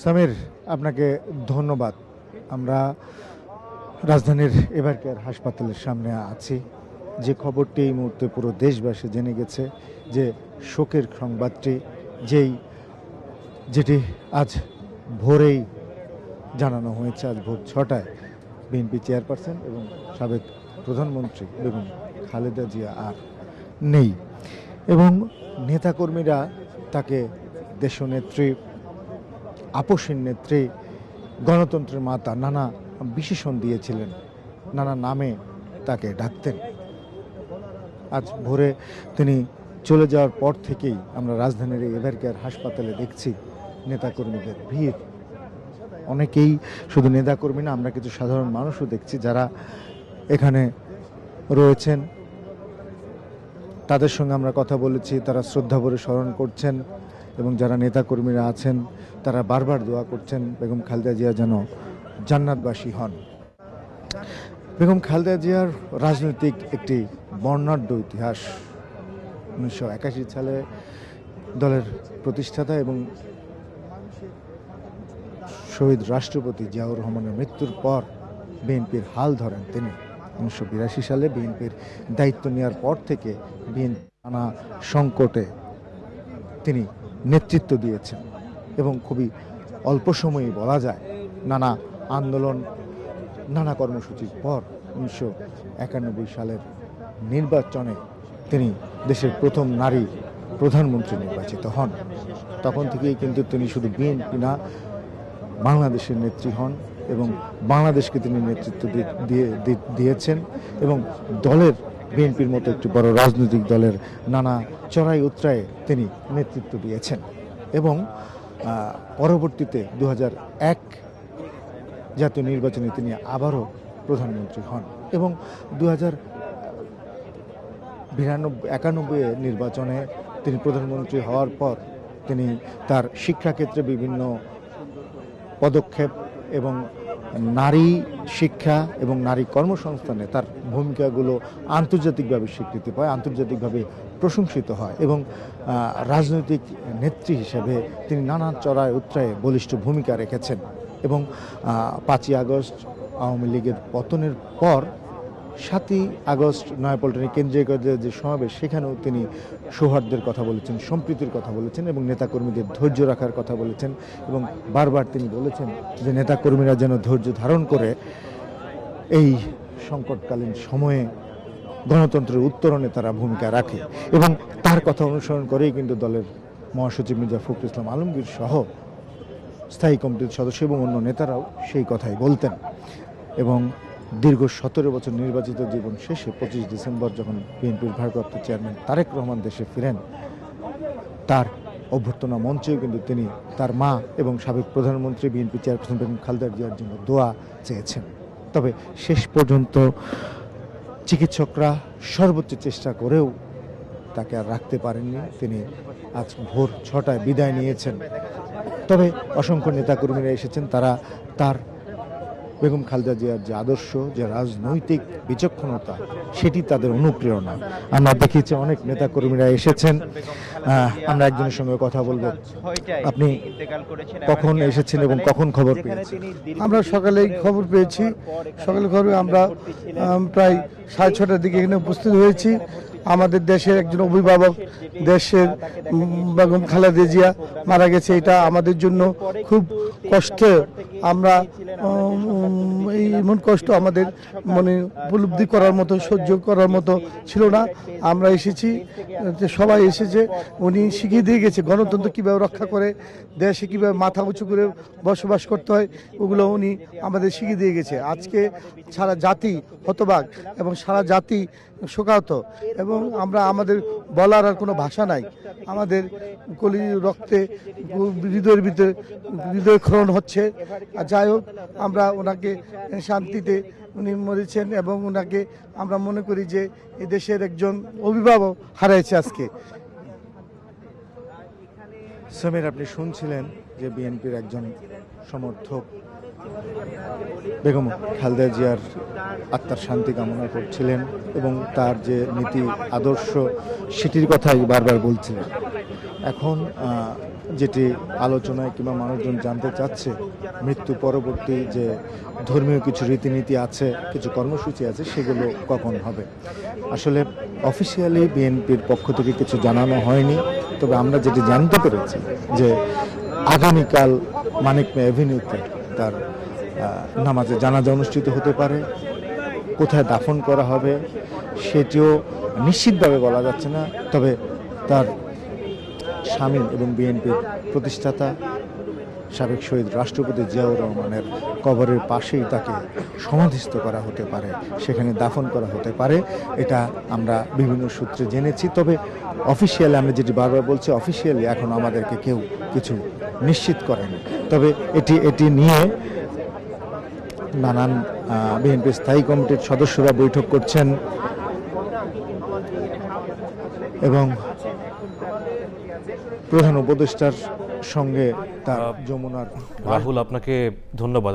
সামির, আপনাকে ধন্যবাদ। আমরা রাজধানীর এভারকেয়ার হাসপাতালের সামনে আছি। যে খবরটি এই মুহূর্তে পুরো দেশবাসী জেনে গেছে, যে শোকের সংবাদটি যেটি আজ ভোরেই জানানো হয়েছে, আজ ভোর 6টায় বিএনপি চেয়ারপারসন এবং সাবেক প্রধানমন্ত্রী বেগম খালেদা জিয়া আর নেই, এবং নেতাকর্মীরা তাকে দেশনেত্রী, আপসীর নেত্রী, গণতন্ত্রের মাতা নানা বিশেষণ দিয়েছিলেন, নানা নামে তাকে ডাকতেন। আজ ভোরে তিনি চলে যাওয়ার পর থেকেই আমরা রাজধানীর এভারকেয়ার হাসপাতালে দেখছি নেতাকর্মীদের ভিড়। অনেকেই, শুধু নেতাকর্মী না, আমরা কিছু সাধারণ মানুষও দেখছি যারা এখানে রয়েছেন। তাদের সঙ্গে আমরা কথা বলেছি, তারা শ্রদ্ধাভরে স্মরণ করছেন, এবং যারা নেতাকর্মীরা আছেন তারা বারবার দোয়া করছেন বেগম খালেদা জিয়া যেন জান্নাতবাসী হন। বেগম খালেদা জিয়ার রাজনৈতিক একটি বর্ণাঢ্য ইতিহাস। 1981 সালে দলের প্রতিষ্ঠাতা এবং শহীদ রাষ্ট্রপতি জিয়াউর রহমানের মৃত্যুর পর বিএনপির হাল ধরেন তিনি। 1982 সালে বিএনপির দায়িত্ব নেওয়ার পর থেকে বিএনপি নানা সংকটে তিনি নেতৃত্ব দিয়েছেন, এবং খুবই অল্প সময়েই বলা যায় নানা আন্দোলন, নানা কর্মসূচির পর 1991 সালের নির্বাচনে তিনি দেশের প্রথম নারী প্রধানমন্ত্রী নির্বাচিত হন। তখন থেকেই কিন্তু তিনি শুধু বিএনপি না, বাংলাদেশের নেত্রী হন, এবং বাংলাদেশকে তিনি নেতৃত্ব দিয়েছেন, এবং দলের, বিএনপির মতো একটি বড় রাজনৈতিক দলের নানা চড়াই উতরায়ে তিনি নেতৃত্ব দিয়েছেন। এবং পরবর্তীতে 2001 জাতীয় নির্বাচনে তিনি আবারও প্রধানমন্ত্রী হন, এবং 1991 নির্বাচনে তিনি প্রধানমন্ত্রী হওয়ার পর তিনি তার শিক্ষাক্ষেত্রে বিভিন্ন পদক্ষেপ এবং নারী শিক্ষা এবং নারী কর্মসংস্থানে তার ভূমিকাগুলো আন্তর্জাতিকভাবে স্বীকৃতি পায়, আন্তর্জাতিকভাবে প্রশংসিত হয়, এবং রাজনৈতিক নেত্রী হিসেবে তিনি নানা চড়াই উতরায়ে বলিষ্ঠ ভূমিকা রেখেছেন। এবং 5ই আগস্ট আওয়ামী লীগের পতনের পর 7ই আগস্ট নয়াপল্টনে কেন্দ্রীয় কার্যালয়ের যে সমাবেশ, সেখানেও তিনি সৌহার্দ্যের কথা বলেছেন, সম্প্রীতির কথা বলেছেন, এবং নেতাকর্মীদের ধৈর্য রাখার কথা বলেছেন, এবং বারবার তিনি বলেছেন যে নেতাকর্মীরা যেন ধৈর্য ধারণ করে এই সংকটকালীন সময়ে গণতন্ত্রের উত্তরণে তারা ভূমিকা রাখে। এবং তার কথা অনুসরণ করেই কিন্তু দলের মহাসচিব মির্জা ফখরুল ইসলাম আলমগীর সহ স্থায়ী কমিটির সদস্য এবং অন্য নেতারাও সেই কথাই বলতেন। এবং দীর্ঘ 17 বছর নির্বাচিত জীবন শেষে 25 ডিসেম্বর যখন বিএনপির ভারপ্রাপ্ত চেয়ারম্যান তারেক রহমান দেশে ফিরেন, তার অভ্যর্থনা মঞ্চেও কিন্তু তিনি তার মা এবং সাবেক প্রধানমন্ত্রী বিএনপি চেয়ারপারসন বেগম খালেদা জিয়ার জন্য দোয়া চেয়েছেন। তবে শেষ পর্যন্ত চিকিৎসকরা সর্বোচ্চ চেষ্টা করেও তাকে আর রাখতে পারেননি। তিনি আজ ভোর 6টায় বিদায় নিয়েছেন। তবে অসংখ্য নেতাকর্মীরা এসেছেন, তারা তার বেগম খালেদা জিয়ার যে আদর্শ, যে রাজনৈতিক বিচক্ষণতা, সেটি তাদের অনুপ্রেরণা। আমরা দেখিয়েছি অনেক নেতাকর্মীরা এসেছেন। আমরা একজনের সঙ্গে কথা বলবো। আপনি কখন এসেছেন এবং কখন খবর পেয়েছেন? আমরা সকালেই খবর পেয়েছি। সকালে খবরে আমরা প্রায় 6:30টার দিকে এখানে উপস্থিত হয়েছি। আমাদের দেশের একজন অভিভাবক, দেশের বেগম খালেদা জিয়া মারা গেছে, এটা আমাদের জন্য খুব কষ্ট। আমরা এই এমন কষ্ট আমাদের মনে উপলব্ধি করার মতো, সহ্য করার মতো ছিল না। আমরা এসেছি, সবাই এসেছে। উনি শিখিয়ে দিয়ে গেছে গণতন্ত্র কীভাবে রক্ষা করে, দেশে কীভাবে মাথা উঁচু করে বসবাস করতে হয়, ওগুলো উনি আমাদের শিখিয়ে দিয়ে গেছে। আজকে সারা জাতি হতবাক এবং সারা জাতি শোকাহত, এবং আমাদের বলার আর কোনো ভাষা নাই। আমাদের কলি রক্তে, হৃদয়ের ভিতরে হৃদয় ক্ষরণ হচ্ছে। আর যাই হোক, আমরা ওনাকে শান্তিতে, উনি মরেছেন, এবং ওনাকে আমরা মনে করি যে এই দেশের একজন অভিভাবক হারাইছে আজকে। সামির, আপনি শুনছিলেন যে বিএনপির একজন সমর্থক বেগম খালেদা জিয়ার আত্মার শান্তি কামনা করছিলেন এবং তার যে নীতি আদর্শ সেটির কথাই বারবার বলছিলেন। এখন যেটি আলোচনায় কিংবা মানুষজন জানতে চাচ্ছে, মৃত্যু পরবর্তী যে ধর্মীয় কিছু রীতিনীতি আছে, কিছু কর্মসূচি আছে, সেগুলো কখন হবে। আসলে অফিসিয়ালি বিএনপির পক্ষ থেকে কিছু জানানো হয়নি, তবে আমরা যেটি জানতে পেরেছি যে আগামীকাল মানিক মে অ্যাভিনিউতে তার নামাজে জানাজা অনুষ্ঠিত হতে পারে। কোথায় দাফন করা হবে সেটিও নিশ্চিতভাবে বলা যাচ্ছে না, তবে তার স্বামী এবং বিএনপির প্রতিষ্ঠাতা সাবেক শহীদ রাষ্ট্রপতি জিয়াউর রহমানের কবরের পাশেই তাকে সমাধিস্থ করা হতে পারে, সেখানে দাফন করা হতে পারে, এটা আমরা বিভিন্ন সূত্রে জেনেছি। তবে অফিসিয়ালি আমরা যেটি বারবার বলছি, অফিসিয়ালি এখন আমাদেরকে কেউ কিছু নিশ্চিত করেনি। তবে এটি নিয়ে নানান বিএনপি স্থায়ী কমিটির সদস্যরা বৈঠক করছেন এবং প্রধান উপদেষ্টার সঙ্গে তার যমুনার রাহুল, আপনাকে ধন্যবাদ।